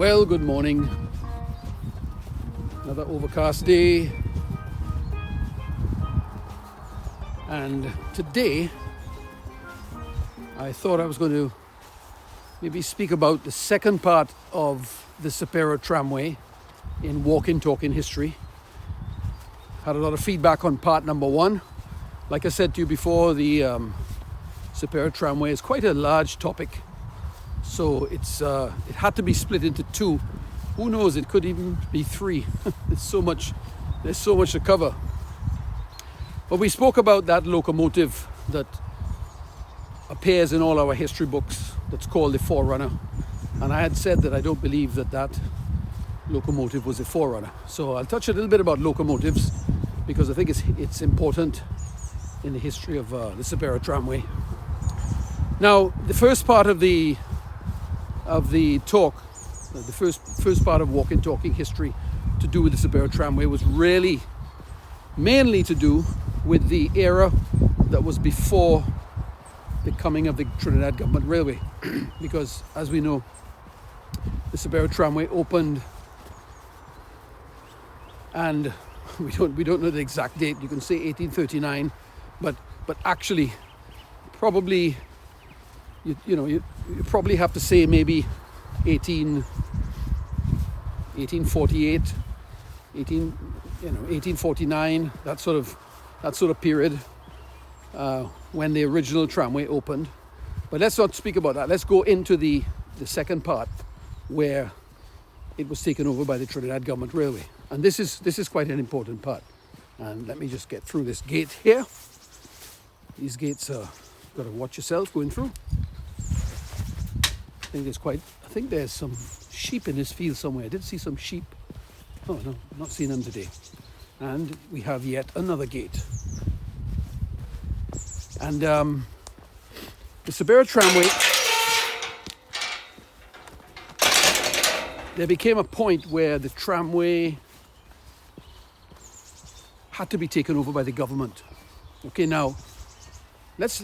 Well, good morning. Another overcast day. And today, I thought I was going to maybe speak about the second part of the Cipero Tramway in Walking Talking History. Had a lot of feedback on part number one. Like I said to you before, the Cipero Tramway is quite a large topic. So it had to be split into two. Who knows, it could even be three. There's so much to cover. But we spoke about that locomotive that appears in all our history books that's called the Forerunner. And I had said that I don't believe that locomotive was a Forerunner. So I'll touch a little bit about locomotives because I think it's important in the history of the Cipero Tramway. Now, the first part of the talk, the first part of Walking Talking History to do with the Cipero Tramway was really mainly to do with the era that was before the coming of the Trinidad Government Railway. Because as we know, the Cipero Tramway opened, and we don't know the exact date. You can say 1839, but actually probably you probably have to say maybe 1848, 1849, that sort of period when the original tramway opened. But let's not speak about that. Let's go into the second part where it was taken over by the Trinidad Government Railway. And this is quite an important part. And let me just get through this gate here. These gates are, got to watch yourself going through. I think there's some sheep in this field somewhere. I did see some sheep. Oh no, I'm not seeing them today. And we have yet another gate. And the Cipero Tramway, there became a point where the tramway had to be taken over by the government. Okay, now let's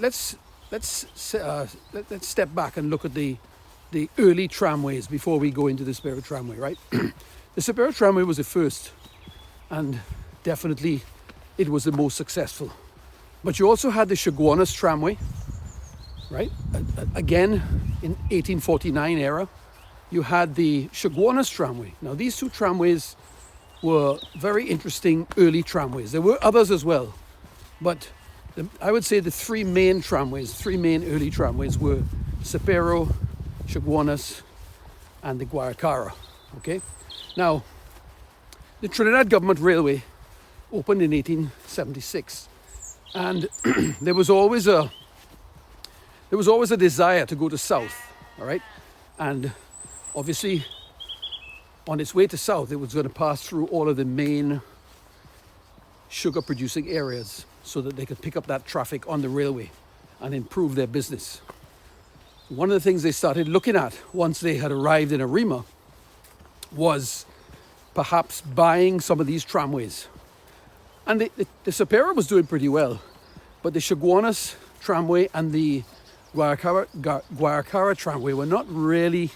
step back and look at the early tramways before we go into the Cipero Tramway, right? The Cipero Tramway was the first, and definitely it was the most successful. But you also had the Chaguanas Tramway, right? Again, in 1849 era, you had the Chaguanas Tramway. Now, these two tramways were very interesting early tramways. There were others as well, but I would say the three main early tramways were Cipero, Chaguanas, and the Guaracara. Okay, now the Trinidad Government Railway opened in 1876, and there was always a desire to go to south. All right, and obviously on its way to south, it was going to pass through all of the main sugar producing areas so that they could pick up that traffic on the railway and improve their business. One of the things they started looking at once they had arrived in Arima was perhaps buying some of these tramways. And the Cipero was doing pretty well, but the Chaguanas Tramway and the Guaracara Tramway were not really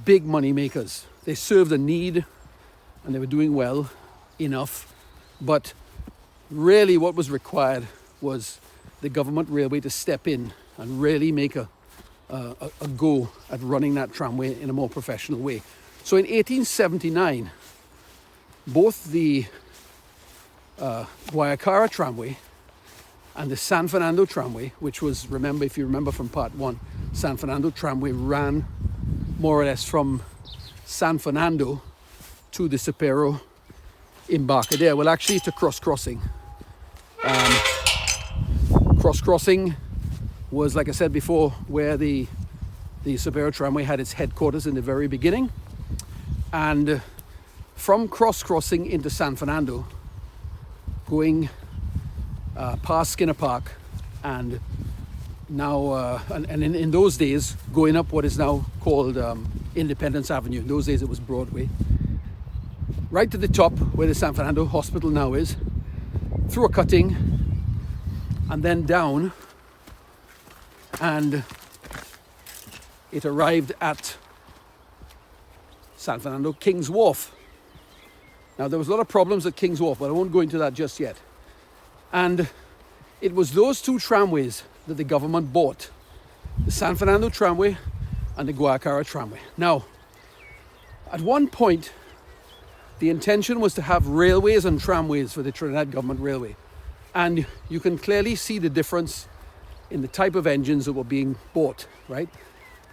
big money makers. They served a need and they were doing well enough, but really what was required was the government railway to step in and really make a go at running that tramway in a more professional way. So in 1879, both the Guaracara Tramway and the San Fernando Tramway, which was, if you remember from part one, San Fernando Tramway ran more or less from San Fernando to the Cipero Embarcadero. Well, actually, it's a cross-crossing. Cross-crossing was, like I said before, where the Cipero Tramway had its headquarters in the very beginning. And from cross-crossing into San Fernando, going past Skinner Park, and now, and in those days, going up what is now called Independence Avenue. In those days, it was Broadway. Right to the top, where the San Fernando Hospital now is, through a cutting, and then down, and it arrived at San Fernando King's Wharf. Now, there was a lot of problems at King's Wharf, but I won't go into that just yet. And it was those two tramways that the government bought, the San Fernando Tramway and the Guacara Tramway. Now, at one point, the intention was to have railways and tramways for the Trinidad Government Railway. And you can clearly see the difference in the type of engines that were being bought, right?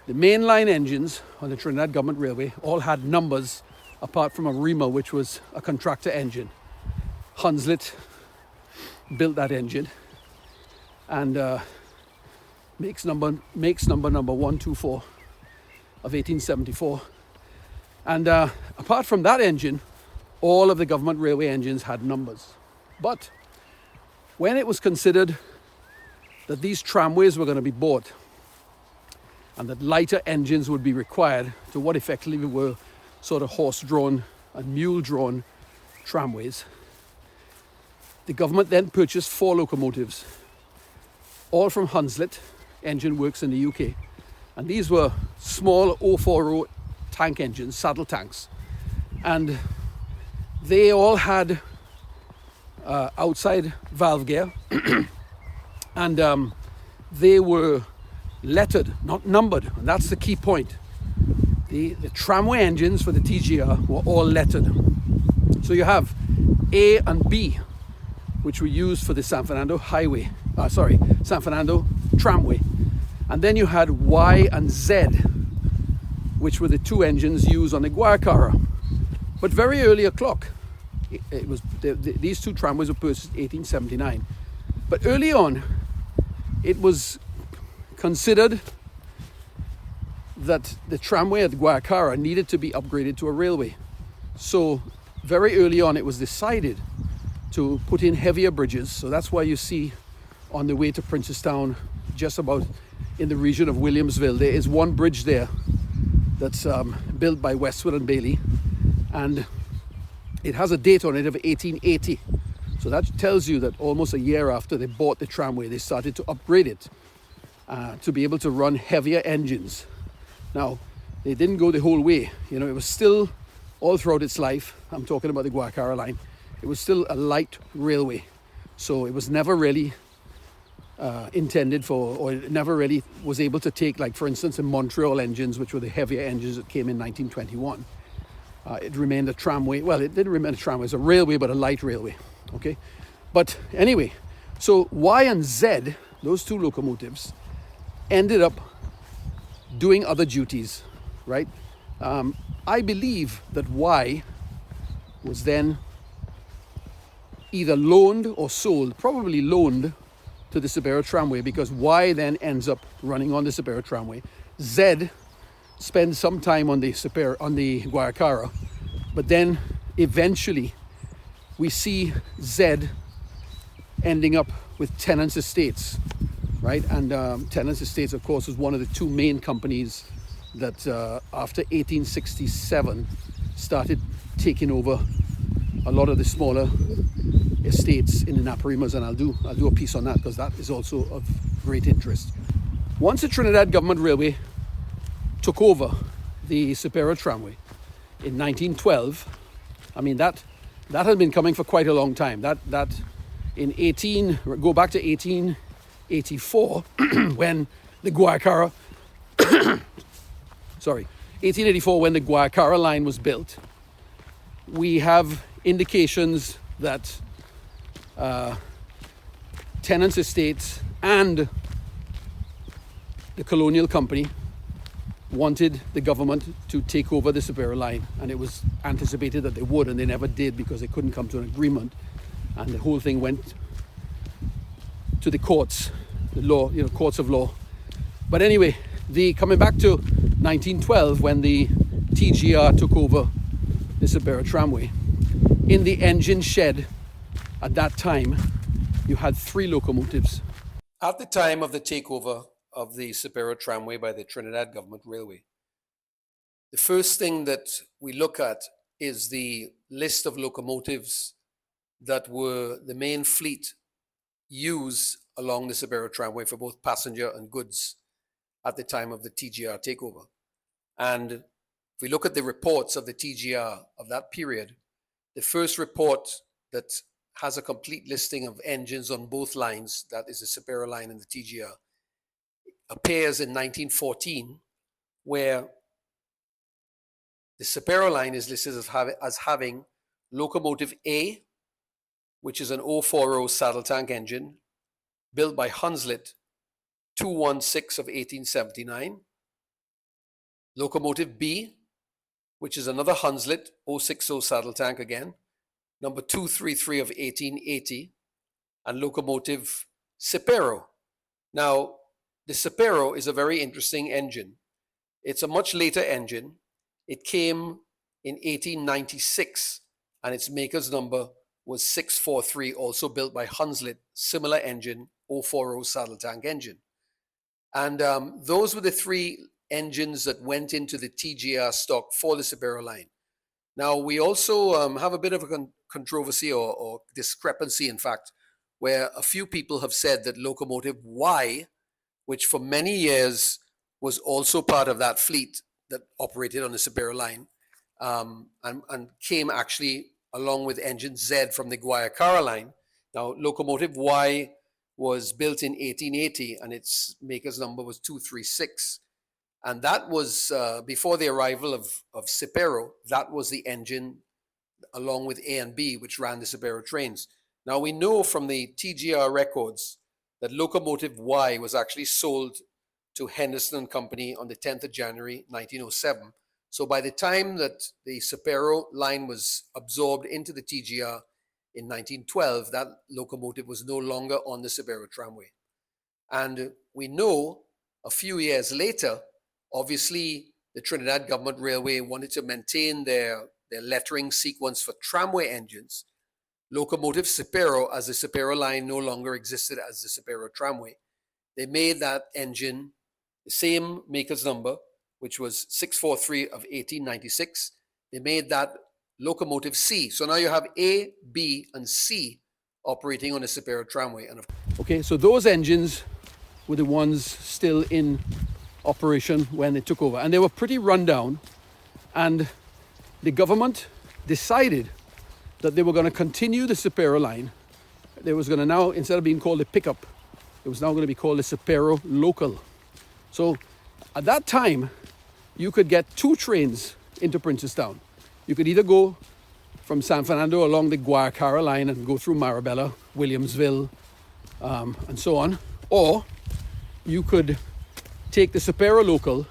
The mainline engines on the Trinidad Government Railway all had numbers, apart from a Rima, which was a contractor engine. Hunslet built that engine, and makes number 124 of 1874. And apart from that engine, all of the government railway engines had numbers. But when it was considered that these tramways were going to be bought and that lighter engines would be required to what effectively were sort of horse-drawn and mule-drawn tramways, the government then purchased 4 locomotives, all from Hunslet Engine Works in the UK. And these were small 040 tank engines, saddle tanks. And they all had outside valve gear, and they were lettered, not numbered, and that's the key point. The tramway engines for the TGR were all lettered. So you have A and B, which were used for the San Fernando San Fernando Tramway. And then you had Y and Z, which were the 2 engines used on the Guacara. But very early o'clock, these 2 tramways were purchased in 1879. But early on, it was considered that the tramway at Guacara needed to be upgraded to a railway. So very early on, it was decided to put in heavier bridges. So that's why you see on the way to Princestown, just about in the region of Williamsville, there is one bridge there that's built by Westwood and Bailey, and it has a date on it of 1880. So that tells you that almost a year after they bought the tramway, they started to upgrade it to be able to run heavier engines. Now, they didn't go the whole way. You know, it was still, all throughout its life, I'm talking about the Guacara line, it was still a light railway. So it was never really intended for, or it never really was able to take, like for instance, the Montreal engines, which were the heavier engines that came in 1921. It remained a tramway. Well, it didn't remain a tramway. It was a railway, but a light railway. Okay, but anyway, so Y and Z, those 2 locomotives, ended up doing other duties, right? I believe that Y was then either loaned or sold, probably loaned to the Cipero Tramway, because Y then ends up running on the Cipero Tramway. Z spends some time on the Guacara, but then eventually we see Z ending up with Tennant's Estates, right? And Tennant's Estates, of course, was one of the 2 main companies that after 1867 started taking over a lot of the smaller estates in the Naparimas, and I'll do a piece on that because that is also of great interest. Once the Trinidad Government Railway took over the Cipero Tramway in 1912, I mean that had been coming for quite a long time. That go back to 1884 when the Guacara 1884 when the Guacara line was built. We have indications that Tennant's Estates and the Colonial Company wanted the government to take over the Cipero line, and it was anticipated that they would, and they never did because they couldn't come to an agreement, and the whole thing went to the courts, courts of law. But anyway, coming back to 1912 when the TGR took over the Cipero Tramway, in the engine shed at that time you had 3 locomotives. At the time of the takeover of the Cipero Tramway by the Trinidad Government Railway, the first thing that we look at is the list of locomotives that were the main fleet used along the Cipero Tramway for both passenger and goods at the time of the TGR takeover. And if we look at the reports of the TGR of that period, the first report that has a complete listing of engines on both lines, that is the Cipero line and the TGR, appears in 1914, where the Cipero line is listed as having locomotive A, which is an 040 saddle tank engine built by Hunslet, 216 of 1879. Locomotive B, which is another Hunslet, 060 saddle tank again, number 233 of 1880, and locomotive Cipero. Now, the Cipero is a very interesting engine. It's a much later engine. It came in 1896, and its maker's number was 643, also built by Hunslet, similar engine, 040 saddle tank engine. And those were the three engines that went into the TGR stock for the Cipero line. Now, we also have a bit of a controversy or discrepancy, in fact, where a few people have said that locomotive Y, which for many years was also part of that fleet that operated on the Cipero line, and came actually along with engine Z from the Guayakara line. Now, locomotive Y was built in 1880, and its maker's number was 236. And that was, before the arrival of Cipero, that was the engine, along with A and B, which ran the Cipero trains. Now, we know from the TGR records that locomotive Y was actually sold to Henderson and Company on the 10th of January, 1907. So by the time that the Cipero line was absorbed into the TGR in 1912, that locomotive was no longer on the Cipero Tramway. And we know a few years later, obviously, the Trinidad Government Railway wanted to maintain their lettering sequence for tramway engines. Locomotive Cipero, as the Cipero line no longer existed as the Cipero Tramway, they made that engine the same maker's number, which was 643 of 1896. They made that locomotive C. So now you have A, B, and C operating on the Cipero Tramway. Okay, so those engines were the ones still in operation when it took over, and they were pretty run down, and the government decided that they were going to continue the Cipero line. They was going to now, instead of being called a pickup, it was now going to be called the Cipero Local. So at that time, you could get two trains into Princestown. You could either go from San Fernando along the Guayakara line and go through Marabella, Williamsville, and so on, or you could take the Cipero Local,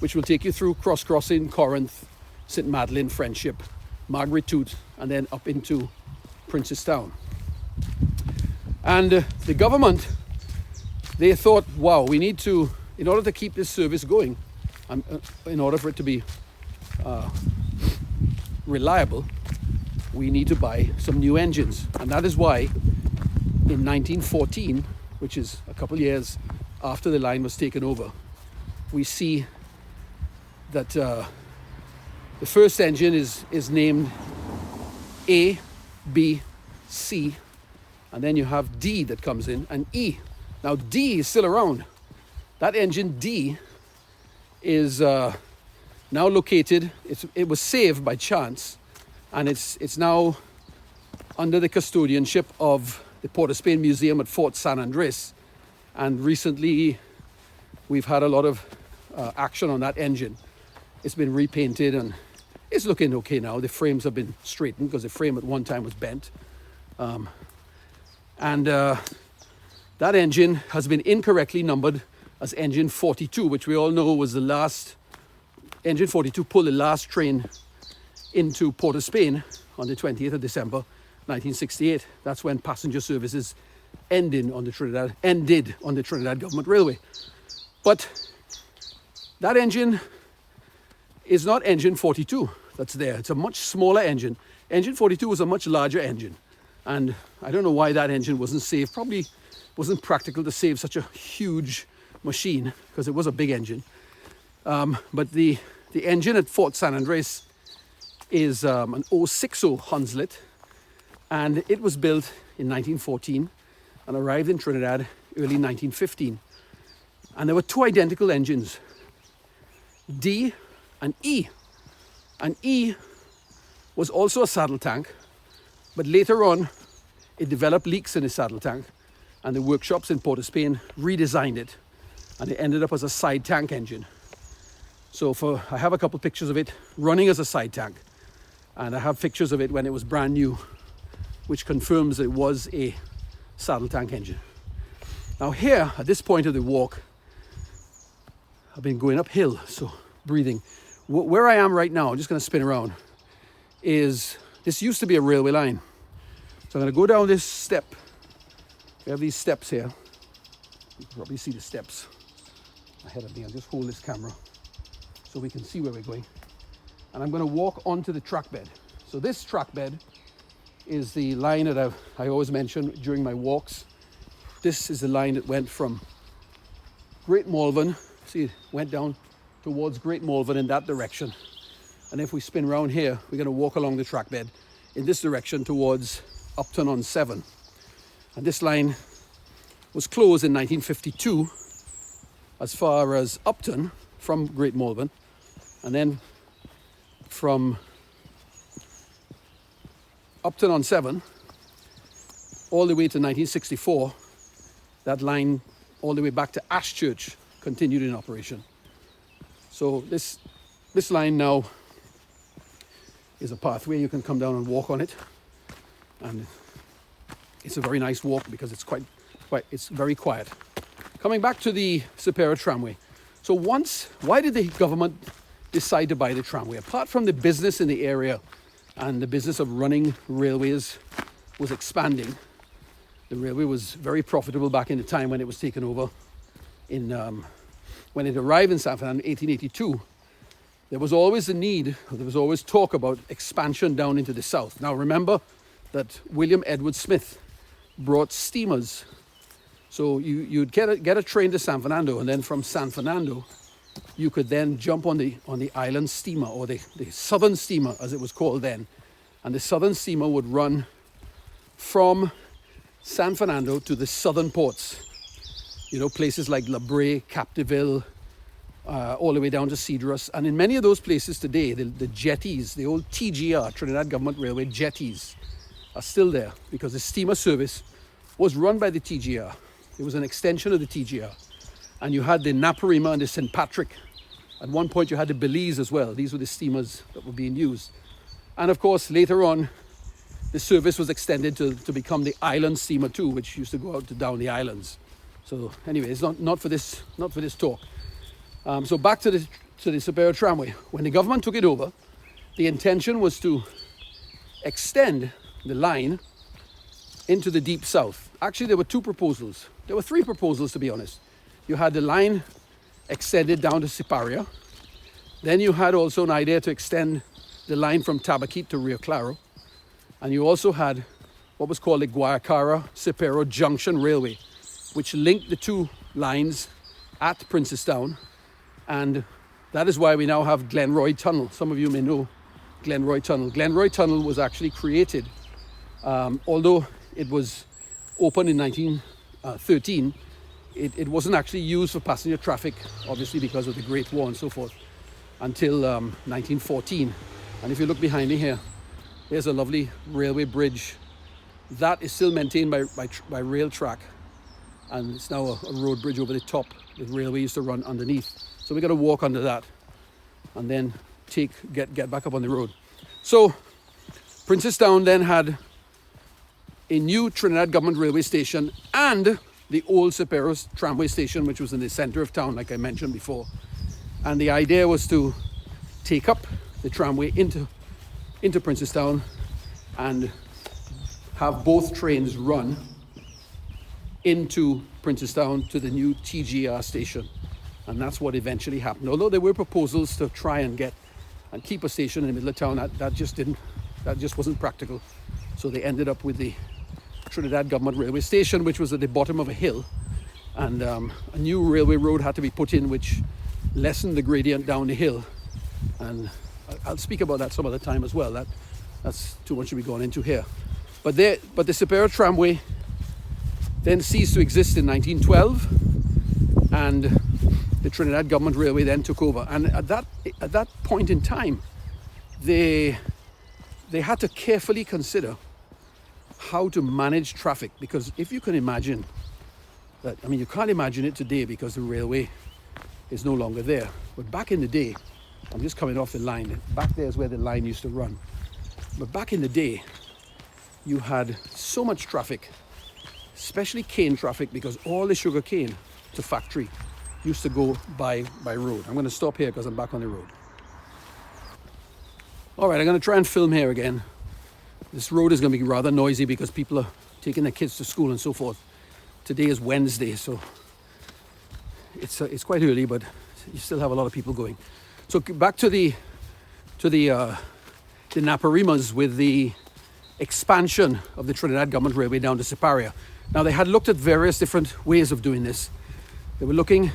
which will take you through crossing Corinth, St. Madeleine, Friendship, Margaret Tooth, and then up into Princestown. And the government, they thought, wow, we need to, in order to keep this service going, and in order for it to be reliable, we need to buy some new engines. And that is why in 1914, which is a couple years after the line was taken over, we see that the first engine is named A, B, C, and then you have D that comes in, and E. Now D is still around. That engine D is now located, it was saved by chance, and it's now under the custodianship of the Port of Spain Museum at Fort San Andres. And recently, we've had a lot of action on that engine. It's been repainted and it's looking okay now. The frames have been straightened because the frame at one time was bent. That engine has been incorrectly numbered as engine 42, which we all know was the last, engine 42 pulled the last train into Port of Spain on the 20th of December, 1968. That's when passenger services ended on the Trinidad Government Railway. But that engine is not engine 42 that's there. It's a much smaller engine. Engine 42 was a much larger engine. And I don't know why that engine wasn't saved. Probably wasn't practical to save such a huge machine because it was a big engine. But the engine at Fort San Andres is an 060 Hunslet, and it was built in 1914 and arrived in Trinidad early 1915. And there were two identical engines, D and E, And E was also a saddle tank, but later on it developed leaks in the saddle tank, and the workshops in Port of Spain redesigned it, and it ended up as a side tank engine. So I have a couple pictures of it running as a side tank, and I have pictures of it when it was brand new, which confirms that it was a saddle tank engine. Now here, at this point of the walk, I've been going uphill, so breathing. Where I am right now, I'm just going to spin around, this used to be a railway line. So I'm going to go down this step. We have these steps here. You can probably see the steps ahead of me. I'll just hold this camera so we can see where we're going. And I'm going to walk onto the track bed. So this track bed is the line that I always mention during my walks. This is the line that went from Great Malvern. See, it went down towards Great Malvern in that direction. And if we spin around here, we're going to walk along the track bed in this direction towards Upton-on-Severn. And this line was closed in 1952 as far as Upton from Great Malvern, and then from Upton-on-Severn all the way to 1964, that line all the way back to Ashchurch continued in operation. So this line now is a pathway. You can come down and walk on it, and it's a very nice walk because it's very quiet. Coming back to the Cipero Tramway. So why did the government decide to buy the tramway? Apart from the business in the area and the business of running railways was expanding, the railway was very profitable back in the time when it was taken over. When it arrived in San Fernando in 1882, there was always talk about expansion down into the south. Now remember that William Edward Smith brought steamers. So you'd get a train to San Fernando, and then from San Fernando, you could then jump on the island steamer, or the southern steamer as it was called then. And the southern steamer would run from San Fernando to the southern ports. You know, places like La Brea, Capdeville, all the way down to Cedrus. And in many of those places today, the jetties, the old TGR, Trinidad Government Railway jetties, are still there because the steamer service was run by the TGR. It was an extension of the TGR. And you had the Naparima and the St. Patrick. At one point you had the Belize as well. These were the steamers that were being used. And of course, later on, the service was extended to become the island steamer too, which used to go out to down the islands. So anyway, it's not for this talk. So back to the Cipero Tramway. When the government took it over, the intention was to extend the line into the deep south. Actually, there were two proposals. There were three proposals, to be honest. You had the line extended down to Siparia. Then you had also an idea to extend the line from Tabaquite to Rio Claro. And you also had what was called the Guayacara-Cipero Junction Railway, which linked the two lines at Princestown. And that is why we now have Glenroy Tunnel. Some of you may know Glenroy Tunnel. Glenroy Tunnel was actually created, although it was opened in 1913, it wasn't actually used for passenger traffic, obviously because of the Great War and so forth, until 1914. And if you look behind me here, there's a lovely railway bridge that is still maintained by rail track, and it's now a road bridge over the top. The railway used to run underneath, so we got to walk under that and then get back up on the road. So Princestown then had a new Trinidad Government Railway station and the old Cipero Tramway station, which was in the center of town, like I mentioned before. And the idea was to take up the tramway into Princestown and have both trains run into Princestown to the new TGR station. And that's what eventually happened. Although there were proposals to try and keep a station in the middle of town, that just wasn't practical. So they ended up with the Trinidad Government Railway Station, which was at the bottom of a hill, and a new railway road had to be put in, which lessened the gradient down the hill. And I'll speak about that some other time as well. That's too much to be gone into here. But the Cipero Tramway then ceased to exist in 1912, and the Trinidad Government Railway then took over. And at that point in time, they had to carefully consider how to manage traffic, because if you can imagine that, I mean, you can't imagine it today because the railway is no longer there. But back in the day, I'm just coming off the line. Back there is where the line used to run. But back in the day, you had so much traffic, especially cane traffic, because all the sugar cane to factory used to go by road. I'm going to stop here because I'm back on the road. All right, I'm going to try and film here again. This road is going to be rather noisy because people are taking their kids to school and so forth. Today is Wednesday, so it's quite early, but you still have a lot of people going. So back to the Naparimas with the expansion of the Trinidad Government Railway down to Cipero. Now, they had looked at various different ways of doing this. They were looking,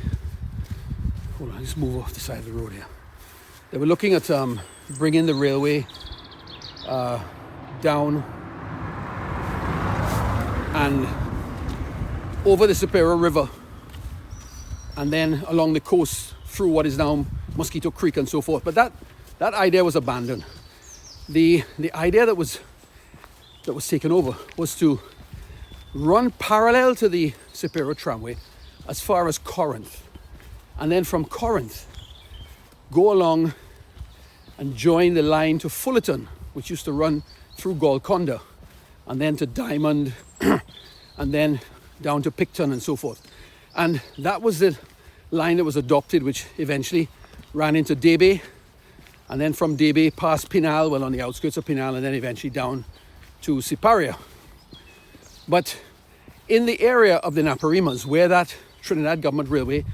hold on, just move off the side of the road here. They were looking at bringing the railway down and over the Cipero River, and then along the coast through what is now Mosquito Creek and so forth. But that idea was abandoned. The idea that was taken over was to run parallel to the Cipero Tramway as far as Corinth, and then from Corinth go along and join the line to Fullerton, which used to run through Golconda, and then to Diamond, and then down to Picton and so forth. And that was the line that was adopted, which eventually ran into Debe, and then from Debe past Pinal, well, on the outskirts of Pinal, and then eventually down to Cipero. But in the area of the Naparimas, where that Trinidad Government Railway,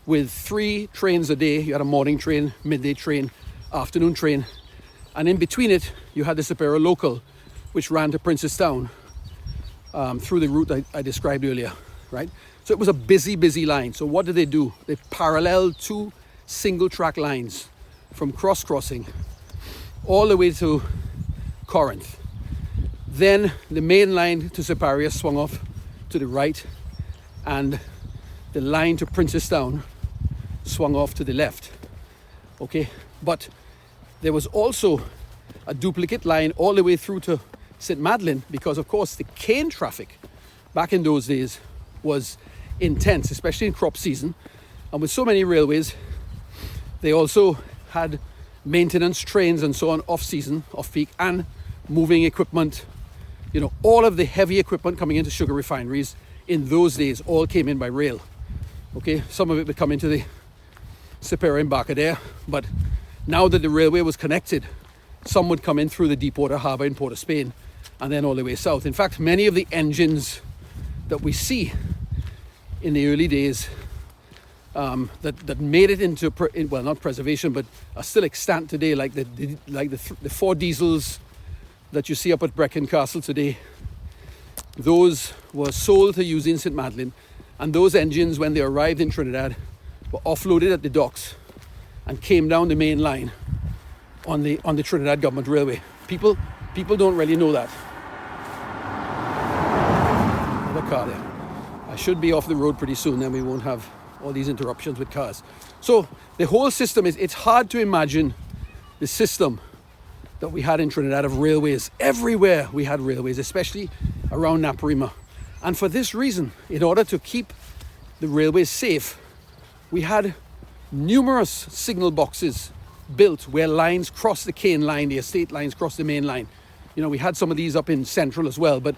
with 3 trains a day, you had a morning train, midday train, afternoon train, and in between it you had the Cipero Local, which ran to Princestown through the route I described earlier, right? So it was a busy line. So what did they do? They paralleled 2 single track lines from crossing all the way to Corinth. Then the main line to Cipero swung off to the right, and the line to Princestown swung off to the left. Okay, but there was also a duplicate line all the way through to St. Madeleine, because of course the cane traffic back in those days was intense, especially in crop season. And with so many railways, they also had maintenance trains and so on off season, off peak, and moving equipment. You know, all of the heavy equipment coming into sugar refineries in those days all came in by rail. Okay, some of it would come into the Cipero Embarcadero, but now that the railway was connected, some would come in through the Deepwater Harbour in Port of Spain and then all the way south. In fact, many of the engines that we see in the early days that made it into, well, not preservation, but are still extant today, like the 4 diesels that you see up at Brecon Castle today, those were sold to use in St. Madeleine, and those engines, when they arrived in Trinidad, were offloaded at the docks and came down the main line on the Trinidad Government Railway. People don't really know that. Another car there. I should be off the road pretty soon, then we won't have all these interruptions with cars. So the whole system it's hard to imagine the system that we had in Trinidad of railways. Everywhere we had railways, especially around Naparima. And for this reason, in order to keep the railways safe, we had numerous signal boxes built where lines cross the cane line, the estate lines cross the main line. You know, we had some of these up in Central as well, but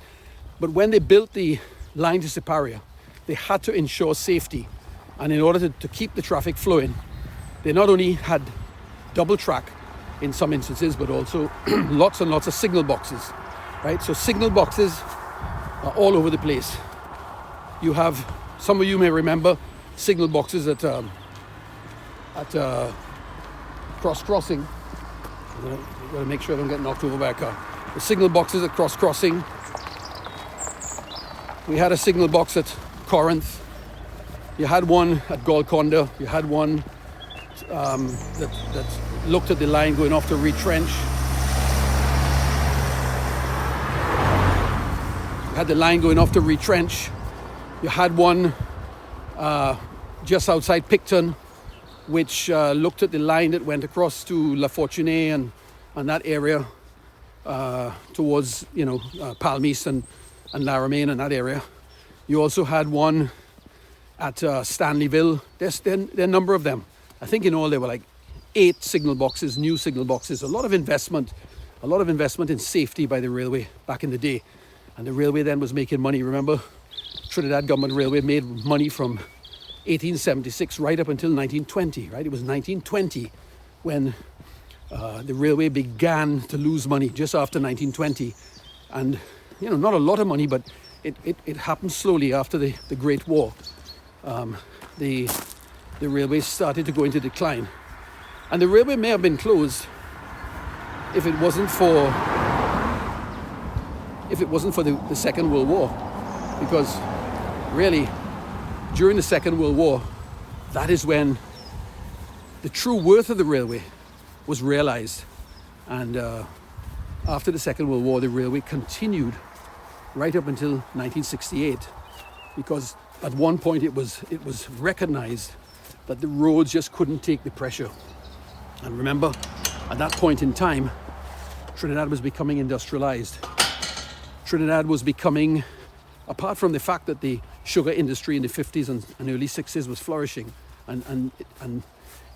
when they built the line to Cipero, they had to ensure safety. And in order to keep the traffic flowing, they not only had double track in some instances, but also lots and lots of signal boxes, right? So signal boxes are all over the place. You have, some of you may remember, signal boxes at crossing. I'm gonna make sure I don't get knocked over by a car. The signal boxes at crossing. We had a signal box at Corinth. You had one at Golconda. You had one that looked at the line going off to Retrench. You had the line going off to Retrench. You had one just outside Picton, which looked at the line that went across to La Fortunée and and that area towards, Palmiste and Laramane and that area. You also had one at Stanleyville. There's a number of them. I think in all there were like 8 signal boxes, new signal boxes. A lot of investment in safety by the railway back in the day. And the railway then was making money. Remember, Trinidad Government Railway made money from 1876 right up until 1920, right? It was 1920 when the railway began to lose money, just after 1920. And, not a lot of money, but it happened slowly after the Great War. The railway started to go into decline. And the railway may have been closed if it wasn't for the Second World War. Because really, during the Second World War, that is when the true worth of the railway was realized. And after the Second World War, the railway continued right up until 1968, because at one point it was recognized that the roads just couldn't take the pressure. And remember, at that point in time, Trinidad was becoming industrialized. Trinidad was becoming, apart from the fact that the sugar industry in the 50s and early 60s was flourishing, and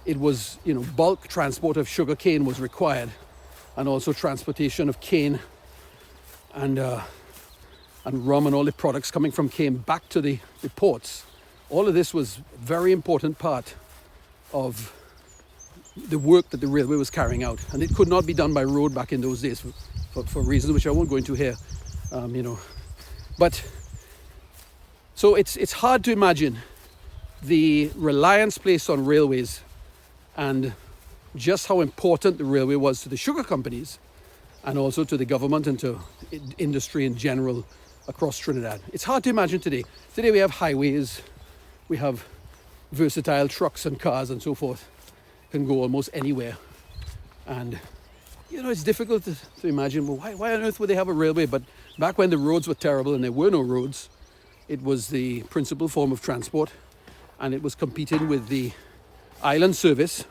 it was, bulk transport of sugar cane was required, and also transportation of cane and rum and all the products coming from cane back to the ports. All of this was a very important part of the work that the railway was carrying out, and it could not be done by road back in those days for reasons which I won't go into here. But so it's hard to imagine the reliance placed on railways and just how important the railway was to the sugar companies and also to the government and to industry in general across Trinidad. It's hard to imagine today. Today we have highways, we have versatile trucks and cars and so forth, can go almost anywhere. And it's difficult to imagine, well, why on earth would they have a railway? But back when the roads were terrible and there were no roads, it was the principal form of transport, and it was competing with the island service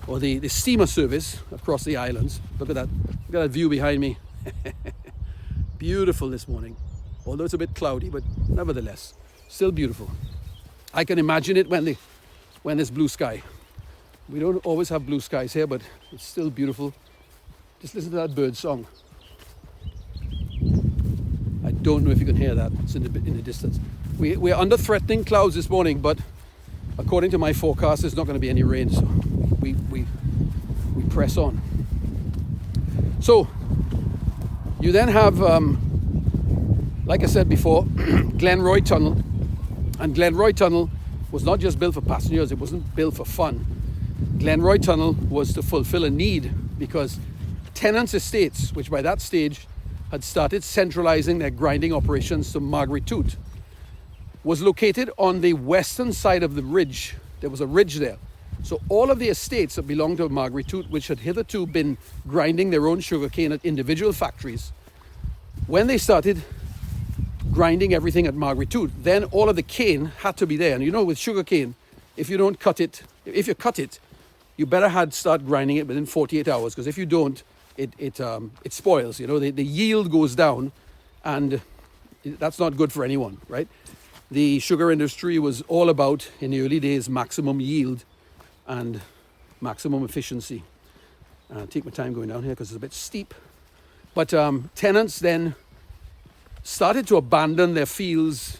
or the steamer service across the islands. Look at that view behind me. Beautiful this morning, although it's a bit cloudy, but nevertheless still beautiful. I can imagine it when there's blue sky. We don't always have blue skies here, but it's still beautiful. Just listen to that bird song. I don't know if you can hear that. It's in the distance. We're under threatening clouds this morning, but according to my forecast, there's not going to be any rain, so we press on. So you then have, like I said before, Glenroy Tunnel. And Glenroy Tunnel was not just built for passengers, it wasn't built for fun. Glenroy Tunnel was to fulfill a need because Tennant's estates, which by that stage had started centralizing their grinding operations to Marguerite, was located on the western side of the ridge. There was a ridge there. So all of the estates that belonged to Marguerite, which had hitherto been grinding their own sugarcane at individual factories, when they started grinding everything at Marguerite, then all of the cane had to be there. And with sugarcane, if you cut it, you better start grinding it within 48 hours, because if you don't, it spoils. The yield goes down, and that's not good for anyone, right? The sugar industry was all about, in the early days, maximum yield and maximum efficiency. Take my time going down here because it's a bit steep. But tenants then started to abandon their fields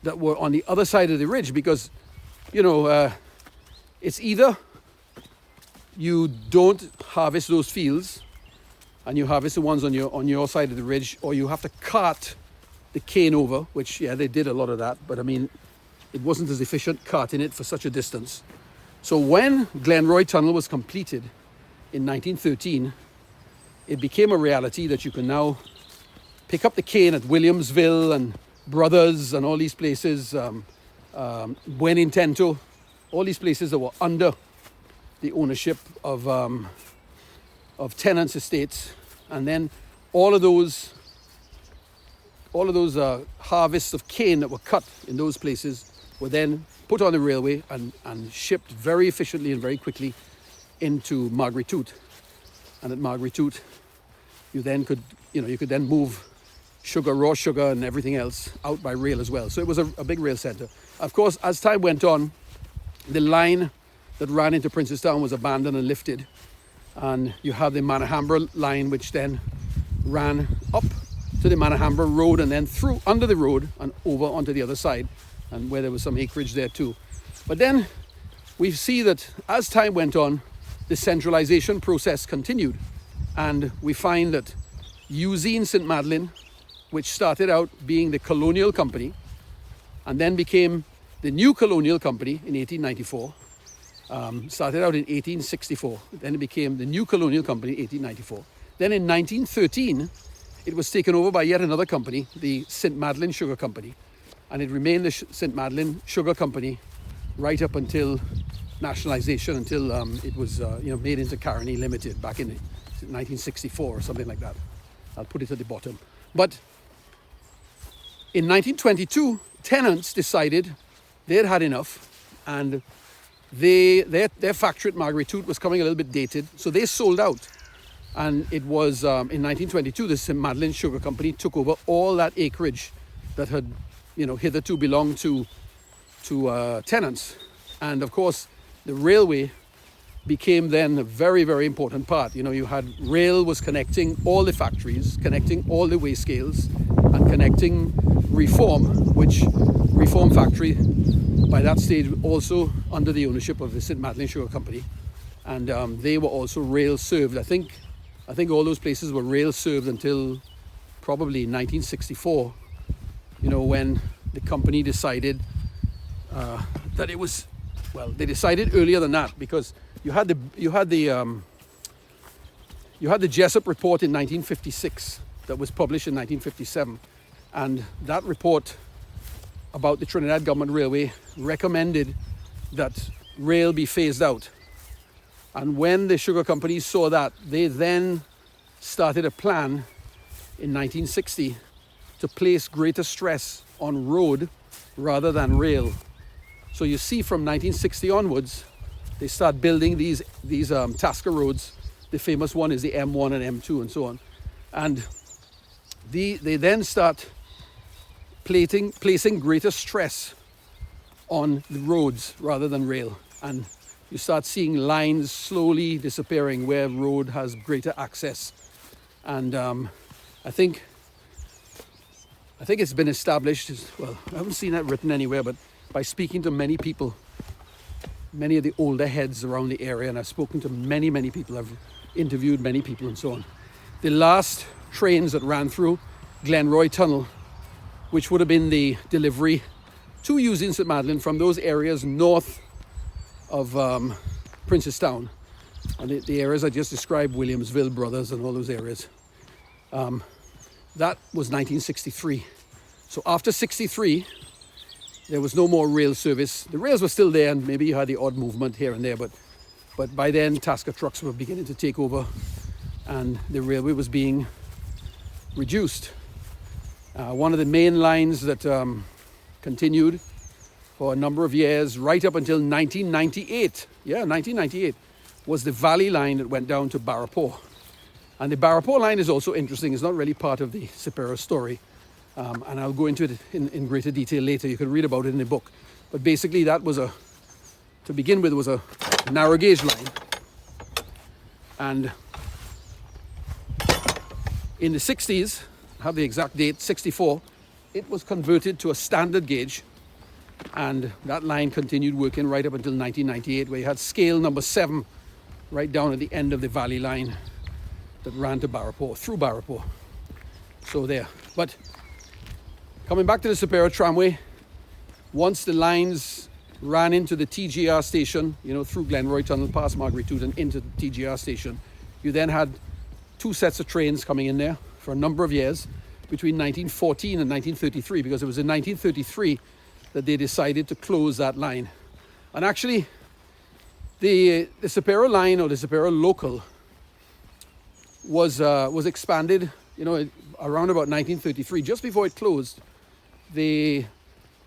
that were on the other side of the ridge, because, it's either you don't harvest those fields and you harvest the ones on your side of the ridge, or you have to cart the cane over, which, they did a lot of that, but it wasn't as efficient carting it for such a distance. So when Glenroy Tunnel was completed in 1913, it became a reality that you can now pick up the cane at Williamsville and Brothers and all these places, Buen Intento, all these places that were under the ownership of tenants' estates, and then all of those harvests of cane that were cut in those places were then put on the railway and shipped very efficiently and very quickly into Marguerite. And at Marguerite, you could then move raw sugar and everything else out by rail as well. So it was a big rail centre. Of course, as time went on, the line that ran into Princestown was abandoned and lifted. And you have the Manahambra line, which then ran up to the Manahambra road and then through under the road and over onto the other side, and where there was some acreage there too. But then we see that as time went on, the centralization process continued, and we find that Usine St. Madeleine, which started out being the colonial company and then became the new colonial company in 1894, started out in 1864, then it became the new colonial company in 1894. Then in 1913, it was taken over by yet another company, the St. Madeleine Sugar Company, and it remained the St. Madeleine Sugar Company right up until nationalization, until it was made into Caroni Limited back in 1964 or something like that. I'll put it at the bottom. But in 1922, tenants decided they had had enough, and their factory at Marguerite was coming a little bit dated, so they sold out. And it was in 1922 the St. Madeleine Sugar Company took over all that acreage that had hitherto belonged to tenants. And of course the railway became then a very, very important part. You had rail was connecting all the factories, connecting all the weigh scales, and connecting Reform, which Reform factory by that stage also under the ownership of the St. Madeleine Sugar Company, and they were also rail served. I think all those places were rail served until probably 1964, when the company decided that it was, well, they decided earlier than that, because you had the Jessup report in 1956 that was published in 1957, and that report about the Trinidad Government Railway recommended that rail be phased out. And when the sugar companies saw that, they then started a plan in 1960 to place greater stress on road rather than rail. So you see, from 1960 onwards, they start building these Tasca roads. The famous one is the M1 and M2 and so on. And they then start placing greater stress on the roads rather than rail. And you start seeing lines slowly disappearing where road has greater access. And I think it's been established, well, I haven't seen that written anywhere, but by speaking to many people, many of the older heads around the area, and I've spoken to many, many people, I've interviewed many people and so on. The last trains that ran through Glenroy Tunnel, which would have been the delivery to Usine St. Madeleine from those areas north of Princestown, and the areas I just described, Williamsville, Brothers, and all those areas. That was 1963. So after 63, there was no more rail service. The rails were still there, and maybe you had the odd movement here and there, but by then Tasca trucks were beginning to take over, and the railway was being reduced. One of the main lines that continued for a number of years, right up until 1998. Yeah, 1998 was the Valley line that went down to Barrapaw. And the Barrapaw line is also interesting. It's not really part of the Cipero story. And I'll go into it in greater detail later. You can read about it in the book. But basically that was to begin with, was a narrow gauge line. And in the 60s, I have the exact date, 64, it was converted to a standard gauge. And that line continued working right up until 1998, where you had scale number 7 right down at the end of the Valley line that ran to Barrapaw, through Barrapaw. So there. But coming back to the Cipero Tramway, once the lines ran into the TGR station, through Glenroy Tunnel, past Marguerite and into the TGR station, you then had 2 sets of trains coming in there for a number of years, between 1914 and 1933, because it was in 1933 that they decided to close that line. And actually, the Cipero line, or the Cipero local, was expanded, around about 1933. Just before it closed, it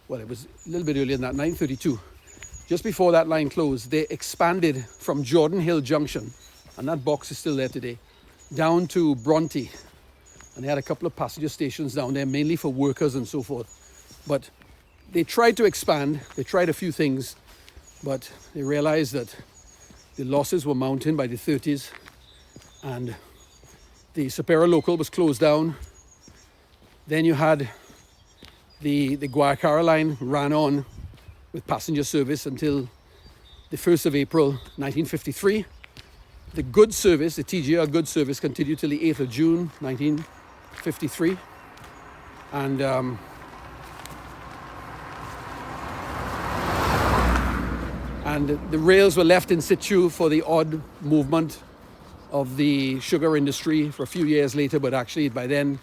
was a little bit earlier than that, 1932. Just before that line closed, they expanded from Jordan Hill Junction, and that box is still there today, down to Bronte. And they had a couple of passenger stations down there, mainly for workers and so forth. But they tried to expand, they tried a few things, but they realized that the losses were mounting by the 30s, and the Cipero local was closed down. Then you had the Guayacara line ran on with passenger service until the 1st of April 1953. The goods service, the TGR goods service, continued till the 8th of June 1953. And the rails were left in situ for the odd movement of the sugar industry for a few years later, but actually by then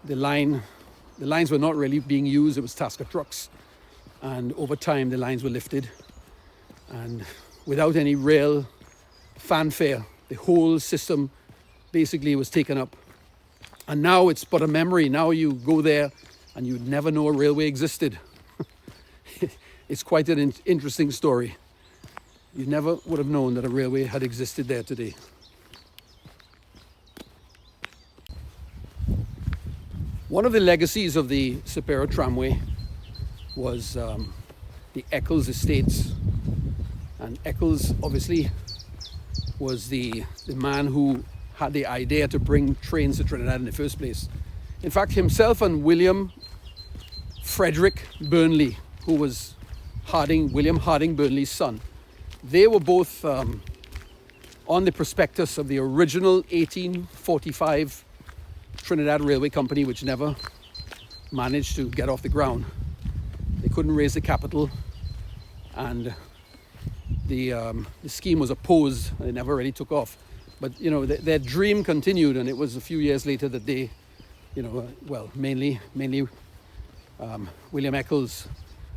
the lines were not really being used. It was tasker trucks, and over time the lines were lifted, and without any real fanfare, the whole system basically was taken up. And now it's but a memory. Now you go there and you'd never know a railway existed. It's quite an interesting story. You never would have known that a railway had existed there today. One of the legacies of the Cipero Tramway was the Eccles estates. And Eccles obviously was the man who had the idea to bring trains to Trinidad in the first place. In fact, himself and William Frederick Burnley, who was William Harding Burnley's son, they were both on the prospectus of the original 1845 Trinidad Railway Company, which never managed to get off the ground. They couldn't raise the capital, and the scheme was opposed, and it never really took off. But you know, their dream continued, and it was a few years later that they, mainly William Eccles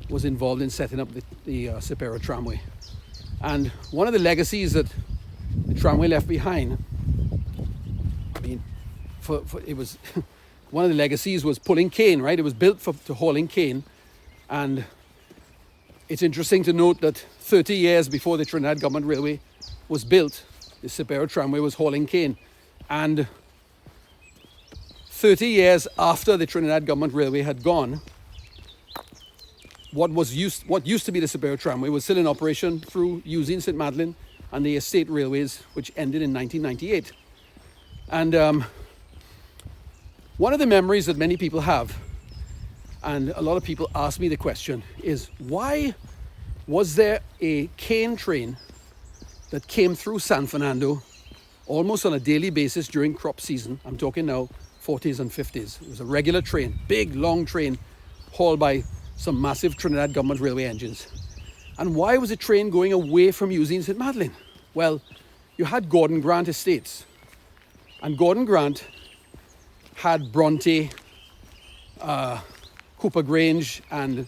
was involved in setting up the Cipero Tramway. And one of the legacies that the tramway left behind, it was one of the legacies was pulling cane, right? It was built to hauling cane, and it's interesting to note that 30 years before the Trinidad Government Railway was built, the Cipero Tramway was hauling cane, and 30 years after the Trinidad Government Railway had gone, what used to be the Cipero Tramway was still in operation through using St. Madeleine and the estate railways, which ended in 1998. And one of the memories that many people have, and a lot of people ask me the question, is why was there a cane train that came through San Fernando almost on a daily basis during crop season? I'm talking now 40s and 50s. It was a regular train, big, long train, hauled by some massive Trinidad Government Railway engines. And why was the train going away from using St. Madeleine? Well, you had Gordon Grant Estates. And Gordon Grant had Bronte, Cooper Grange, and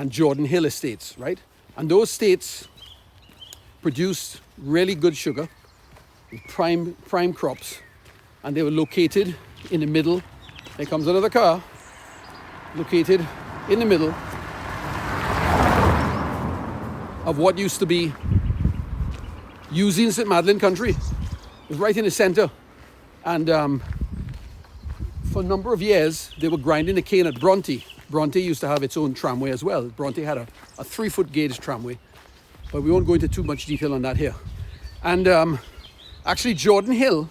Jordan Hill Estates, right? And those estates produced really good sugar, prime crops, and they were located in the middle. There comes another car, located in the middle of what used to be using St. Madeleine country. It was right in the center. And for a number of years, they were grinding the cane at Bronte. Bronte used to have its own tramway as well. Bronte had a 3-foot gauge tramway, but we won't go into too much detail on that here. And actually, Jordan Hill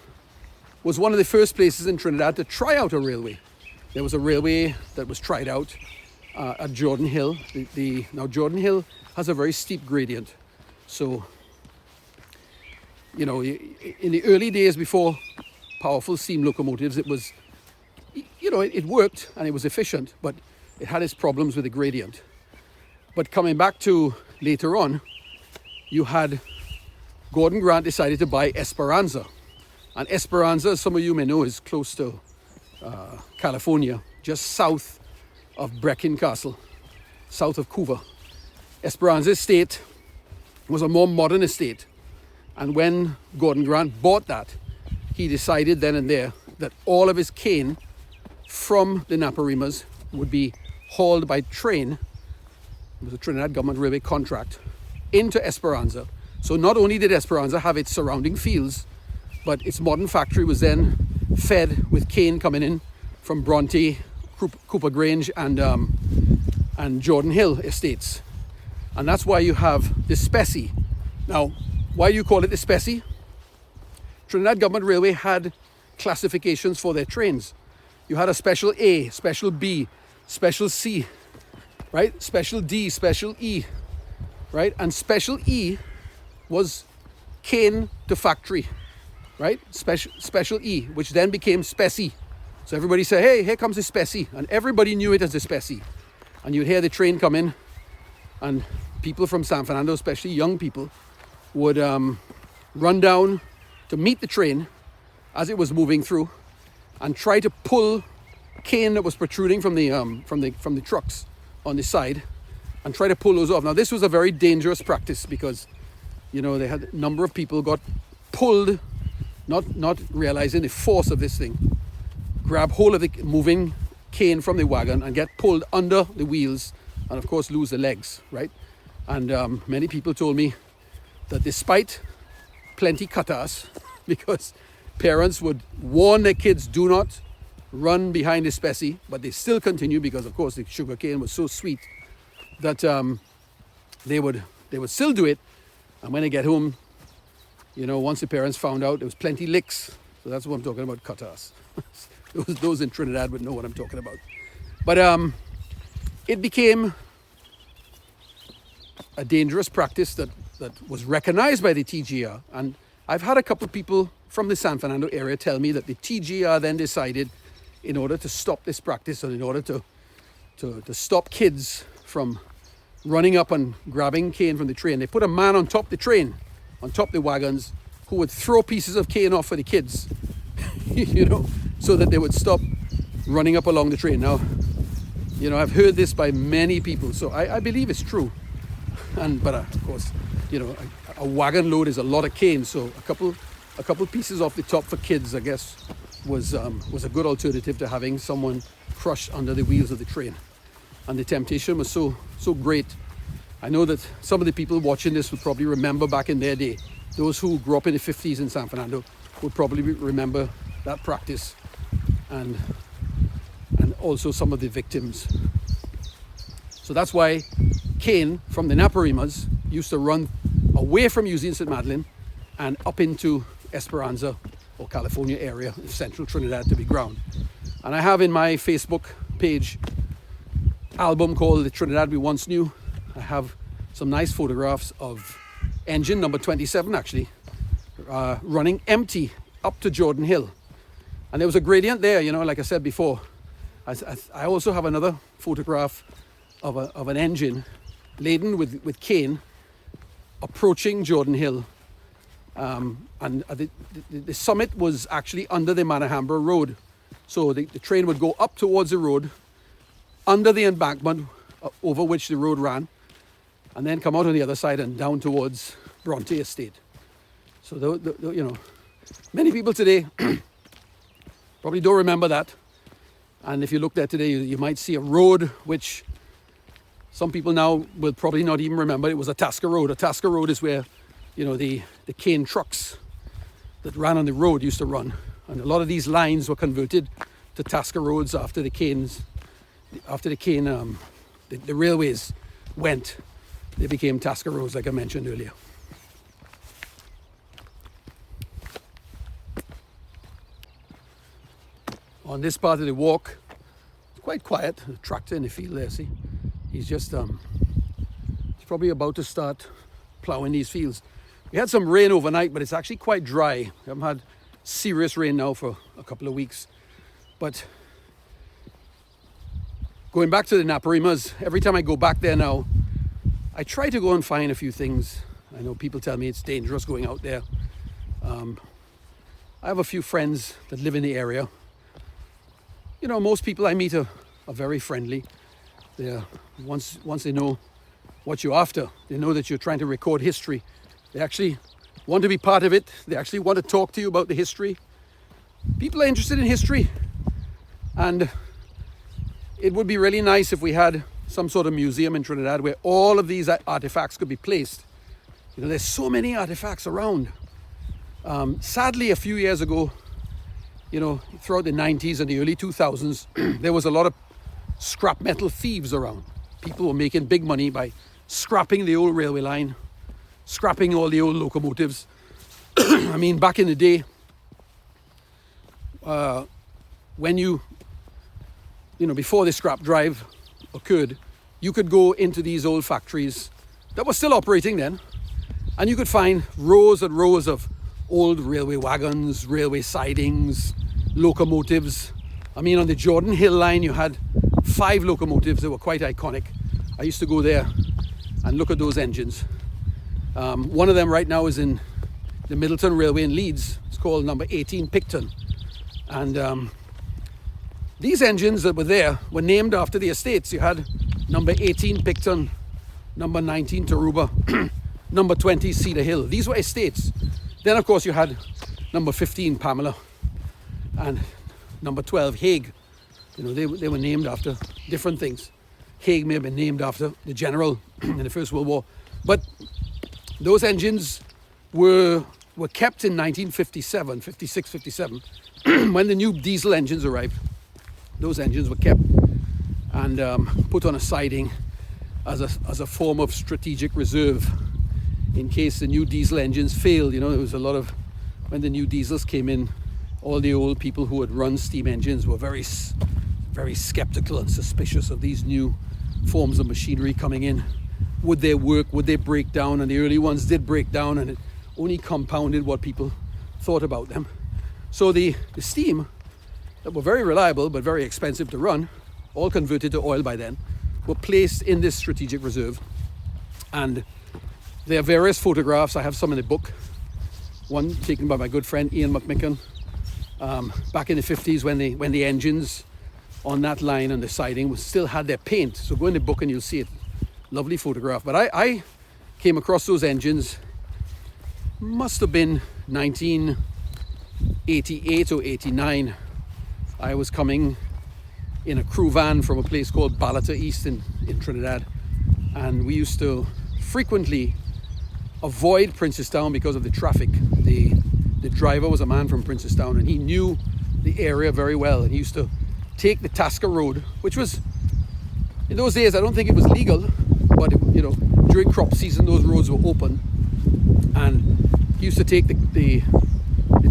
was one of the first places in Trinidad to try out a railway. There was a railway that was tried out at Jordan Hill. Now, Jordan Hill has a very steep gradient. So, you know, in the early days before powerful steam locomotives, it was, you know, it worked and it was efficient, but it had its problems with the gradient. But coming back to later on, you had Gordon Grant decided to buy Esperanza. And Esperanza, as some of you may know, is close to California, just south of Breckin Castle, south of Cuba. Esperanza estate was a more modern estate. And when Gordon Grant bought that, he decided then and there that all of his cane from the Naparimas would be hauled by train. It was a Trinidad Government Railway contract into Esperanza. So not only did Esperanza have its surrounding fields but its modern factory was then fed with cane coming in from Bronte, Cooper Grange and Jordan Hill estates. And that's why you have the specie. Now, why do you call it the specie? Trinidad Government Railway had classifications for their trains. You had a special A, special B, special C, right? Special D, special E, right? And special E was cane to factory, right? Special E, which then became specie. So everybody said, hey, here comes the specie. And everybody knew it as the specie. And you'd hear the train come in, and people from San Fernando, especially young people, would run down to meet the train as it was moving through and try to pull cane that was protruding from the trucks on the side and try to pull those off. Now, this was a very dangerous practice because, you know, they had a number of people got pulled, not realizing the force of this thing, grab hold of the moving cane from the wagon and get pulled under the wheels and, of course, lose the legs, right? And many people told me that despite plenty katas, because parents would warn their kids, do not run behind the specie, but they still continue because, of course, the sugar cane was so sweet that they would still do it. And when they get home, you know, once the parents found out, there was plenty licks. So that's what I'm talking about, katas. Those in Trinidad would know what I'm talking about. But it became a dangerous practice that was recognized by the TGR. And I've had a couple of people from the San Fernando area tell me that the TGR then decided, in order to stop this practice and in order to stop kids from running up and grabbing cane from the train, they put a man on top of the train, on top of the wagons, who would throw pieces of cane off for the kids, you know, so that they would stop running up along the train. Now, you know, I've heard this by many people, so I believe it's true. But of course, you know, a wagon load is a lot of cane, so a couple pieces off the top for kids, I guess, was a good alternative to having someone crushed under the wheels of the train. And the temptation was so great. I know that some of the people watching this would probably remember back in their day. Those who grew up in the 50s in San Fernando would probably remember that practice, and also some of the victims. So that's why cane from the Naparimas used to run away from Museum St. Madeleine and up into Esperanza or California area in central Trinidad to be ground. And I have in my Facebook page album called The Trinidad We Once Knew. I have some nice photographs of engine number 27 actually running empty up to Jordan Hill. And there was a gradient there, you know, like I said before. I also have another photograph of an engine laden with cane approaching Jordan Hill. And the summit was actually under the Manahambra Road. So the train would go up towards the road, under the embankment over which the road ran, and then come out on the other side and down towards Bronte Estate. So, you know, many people today probably don't remember that. And if you look there today, you might see a road which some people now will probably not even remember. It was a Tasca Road. A Tasca Road is where, you know, the cane trucks that ran on the road used to run. And a lot of these lines were converted to Tasca roads after the railways went. They became Tasca roads, like I mentioned earlier. On this part of the walk, it's quite quiet. A tractor in the field there, see? He's just, he's probably about to start ploughing these fields. We had some rain overnight, but it's actually quite dry. We haven't had serious rain now for a couple of weeks. But going back to the Naparimas, every time I go back there now, I try to go and find a few things. I know people tell me it's dangerous going out there. I have a few friends that live in the area. You know, most people I meet are very friendly. They're, once they know what you're after, they know that you're trying to record history. They actually want to be part of it. They actually want to talk to you about the history. People are interested in history. And it would be really nice if we had some sort of museum in Trinidad where all of these artifacts could be placed. You know, there's so many artifacts around. Sadly, a few years ago, throughout the 90s and the early 2000s, there was a lot of scrap metal thieves around. People were making big money by scrapping the old railway line, scrapping all the old locomotives. I mean, back in the day, when before the scrap drive occurred, you could go into these old factories that were still operating then, and you could find rows and rows of old railway wagons, railway sidings, locomotives. I mean, on the Jordan Hill line, you had 5 locomotives that were quite iconic. I used to go there and look at those engines. One of them right now is in the Middleton Railway in Leeds. It's called number 18 Picton. And these engines that were there were named after the estates. You had number 18 Picton, number 19 Taruba, number 20 Cedar Hill. These were estates. Then, of course, you had number 15 Pamela and number 12 Hague. They were named after different things. Hague may have been named after the general in the First World War. But those engines were kept in 1957, 56, 57, when the new diesel engines arrived. Those engines were kept and put on a siding as a form of strategic reserve in case the new diesel engines failed. There was a lot of, when the new diesels came in, all the old people who had run steam engines were very, very skeptical and suspicious of these new forms of machinery coming in. Would they work? Would they break down? And the early ones did break down, and it only compounded what people thought about them. So the steam that were very reliable but very expensive to run, all converted to oil by then, were placed in this strategic reserve. And there are various photographs. I have some in the book. One taken by my good friend Ian McMicken back in the 50s when the engines on that line and the siding still had their paint. So go in the book and you'll see it. Lovely photograph. But I came across those engines, must have been 1988 or 89. I was coming in a crew van from a place called Ballata East in Trinidad, and we used to frequently avoid Princestown because of the traffic. The driver was a man from Princestown, and he knew the area very well, and he used to take the Tasca Road, which was, in those days, I don't think it was legal, but during crop season those roads were open, and he used to take the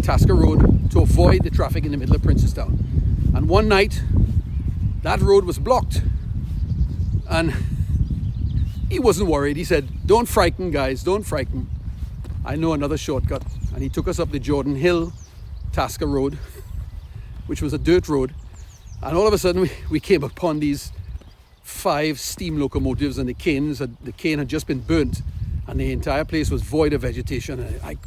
Tasca Road to avoid the traffic in the middle of Princestown. And one night that road was blocked, and he wasn't worried. He said, "Don't frighten, guys, don't frighten. I know another shortcut." And he took us up the Jordan Hill Tasca Road, which was a dirt road. And all of a sudden we came upon these 5 steam locomotives, and the cane had just been burnt, and the entire place was void of vegetation. And I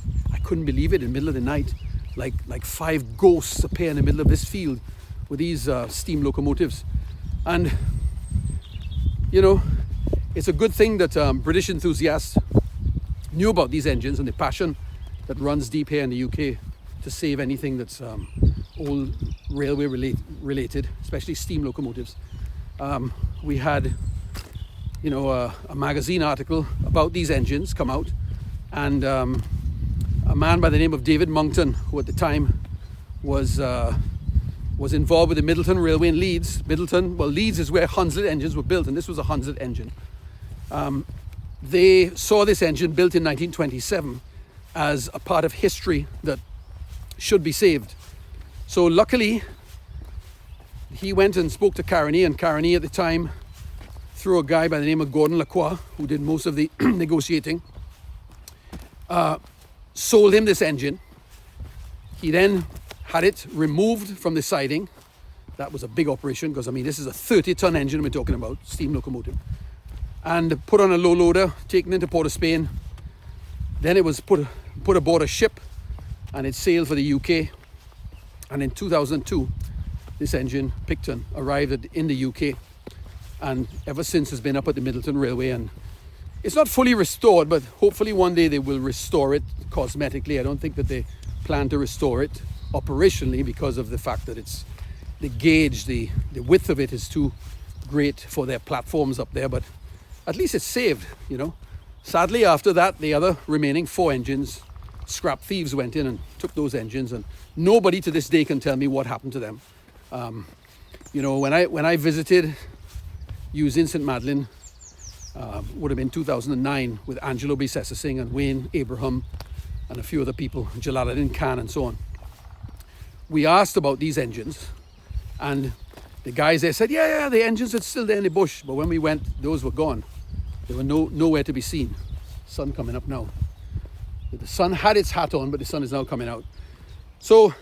couldn't believe it. In the middle of the night, like 5 ghosts appear in the middle of this field with these steam locomotives. And it's a good thing that British enthusiasts knew about these engines and the passion that runs deep here in the UK to save anything that's old railway related, especially steam locomotives. We had, a magazine article about these engines come out, and a man by the name of David Monkton, who at the time was involved with the Middleton Railway in Leeds. Leeds is where Hunslet engines were built, and this was a Hunslet engine. They saw this engine built in 1927 as a part of history that should be saved. So luckily, he went and spoke to Caroni, and Caroni at the time, through a guy by the name of Gordon Lacroix, who did most of the negotiating, sold him this engine. He then had it removed from the siding. That was a big operation, because this is a 30-ton engine we're talking about, steam locomotive, and put on a low loader, taken into Port of Spain. Then it was put aboard a ship, and it sailed for the UK. And in 2002, this engine, Picton, arrived in the UK, and ever since has been up at the Middleton Railway. And it's not fully restored, but hopefully one day they will restore it cosmetically. I don't think that they plan to restore it operationally, because of the fact that it's the gauge, the width of it is too great for their platforms up there. But at least it's saved. Sadly, after that, the other remaining 4 engines scrap thieves went in and took those engines, and nobody to this day can tell me what happened to them. When I visited using St. Madeleine, would have been 2009, with Angelo B. Singh and Wayne Abraham and a few other people, Jalaluddin Khan and so on. We asked about these engines, and the guys there said, yeah, the engines are still there in the bush. But when we went, those were gone. They were nowhere to be seen. Sun coming up now. The sun had its hat on, but the sun is now coming out. So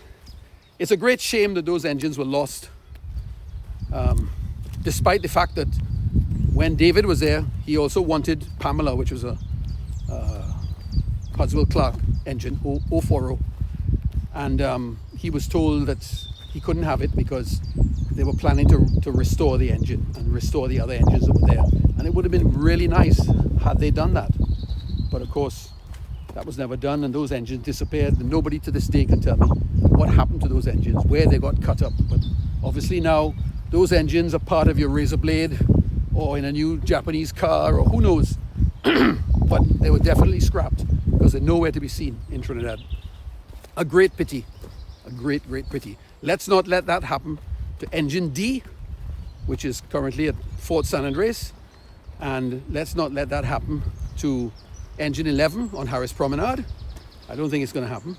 it's a great shame that those engines were lost, despite the fact that when David was there, he also wanted Pamela, which was a Codswell Clark engine, 040. And he was told that he couldn't have it because they were planning to restore the engine and restore the other engines that were there. And it would have been really nice had they done that. But of course, that was never done, and those engines disappeared. And nobody to this day can tell me what happened to those engines, where they got cut up. But obviously now, those engines are part of your razor blade, or in a new Japanese car, or who knows. But they were definitely scrapped because they're nowhere to be seen in Trinidad. A great pity. A great pity. Let's not let that happen to Engine D, which is currently at Fort San Andres. And let's not let that happen to Engine 11 on Harris Promenade. I don't think it's going to happen.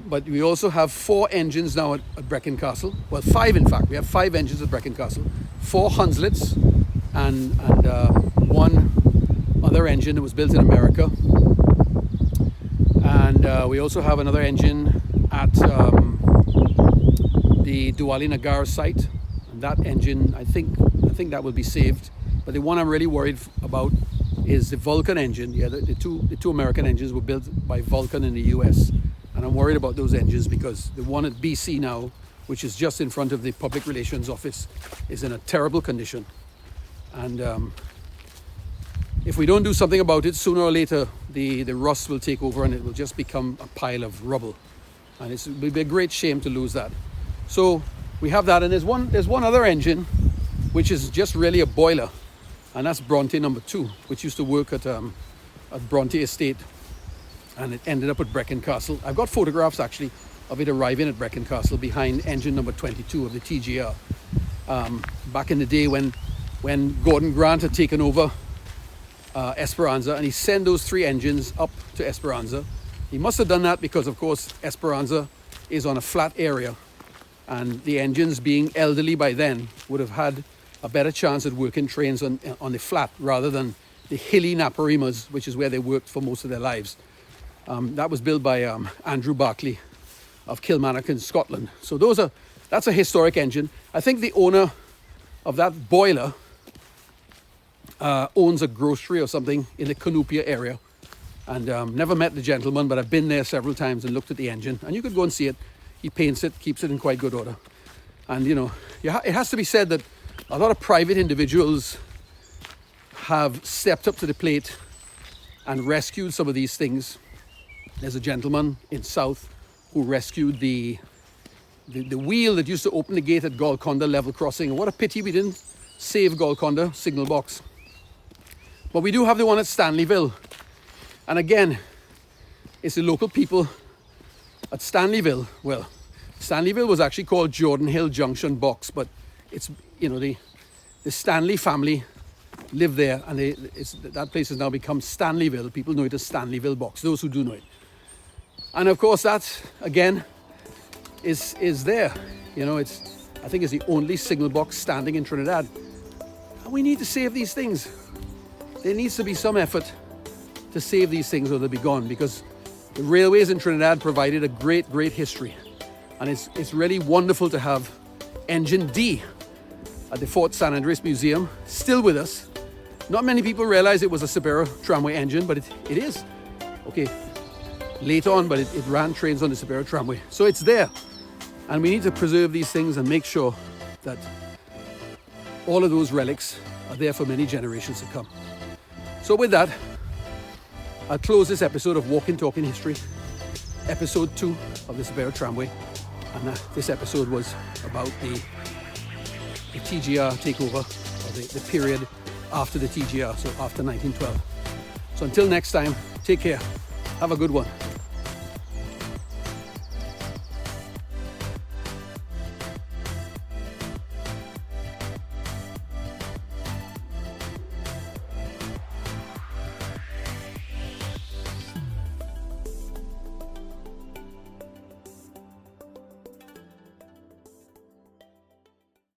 But we also have 4 engines now at Brecon Castle. Well, 5 in fact. We have 5 engines at Brecon Castle. 4 Hunslets and 1 other engine that was built in America. And we also have another engine at the Duwali Nagar site. And that engine, I think that will be saved. But the one I'm really worried about is the Vulcan engine. Yeah, the two American engines were built by Vulcan in the US. And I'm worried about those engines because the one at BC now, which is just in front of the Public Relations Office, is in a terrible condition. And if we don't do something about it, sooner or later, the rust will take over and it will just become a pile of rubble. And it will be a great shame to lose that. So we have that, and there's one other engine, which is just really a boiler. And that's Bronte number 2, which used to work at Bronte Estate, and it ended up at Brecon Castle. I've got photographs actually of it arriving at Brecon Castle behind engine number 22 of the TGR. Back in the day when Gordon Grant had taken over Esperanza, and he sent those 3 engines up to Esperanza. He must have done that because, of course, Esperanza is on a flat area, and the engines, being elderly by then, would have had a better chance at working trains on the flat rather than the hilly Naparimas, which is where they worked for most of their lives. That was built by Andrew Barclay of Kilmarnock in Scotland. So that's a historic engine. I think the owner of that boiler owns a grocery or something in the Cunupia area. And never met the gentleman, but I've been there several times and looked at the engine. And you could go and see it. He paints it, keeps it in quite good order. And, it has to be said that a lot of private individuals have stepped up to the plate and rescued some of these things. There's a gentleman in South who rescued the wheel that used to open the gate at Golconda level crossing. And what a pity we didn't save Golconda signal box. But we do have the one at Stanleyville. And again, it's the local people at Stanleyville. Well, Stanleyville was actually called Jordan Hill Junction Box, but it's, the Stanley family live there, and that place has now become Stanleyville. People know it as Stanleyville Box, those who do know it. And of course that, again, is there. I think it's the only signal box standing in Trinidad. And we need to save these things. There needs to be some effort to save these things or they'll be gone, because the railways in Trinidad provided a great history. And it's really wonderful to have Engine D at the Fort San Andres Museum still with us. Not many people realize it was a Cipero Tramway engine, but it is. Okay, late on, but it ran trains on the Cipero Tramway. So it's there. And we need to preserve these things and make sure that all of those relics are there for many generations to come. So with that, I'll close this episode of Walking Talking History, episode 2 of the Cipero Tramway. And this episode was about the TGR takeover, or the period after the TGR, so after 1912. So until next time, take care. Have a good one.